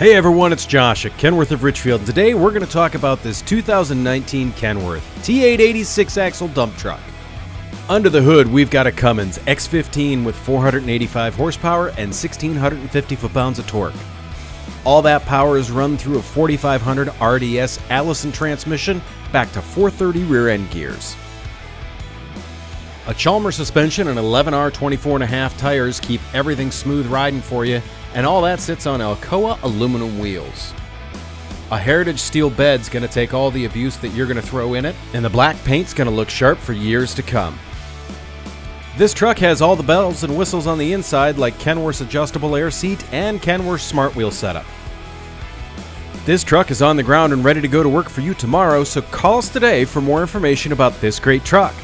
Hey everyone, it's Josh at Kenworth of Richfield, and today we're going to talk about this 2019 Kenworth T880 6-axle dump truck. Under the hood, we've got a Cummins X15 with 485 horsepower and 1,650 foot-pounds of torque. All that power is run through a 4500 RDS Allison transmission back to 430 rear-end gears. A Chalmers suspension and 11R 24.5 tires keep everything smooth riding for you, and all that sits on Alcoa aluminum wheels. A Heritage steel bed's going to take all the abuse that you're going to throw in it, and the black paint's going to look sharp for years to come. This truck has all the bells and whistles on the inside, like Kenworth's adjustable air seat and Kenworth's smart wheel setup. This truck is on the ground and ready to go to work for you tomorrow, so call us today for more information about this great truck.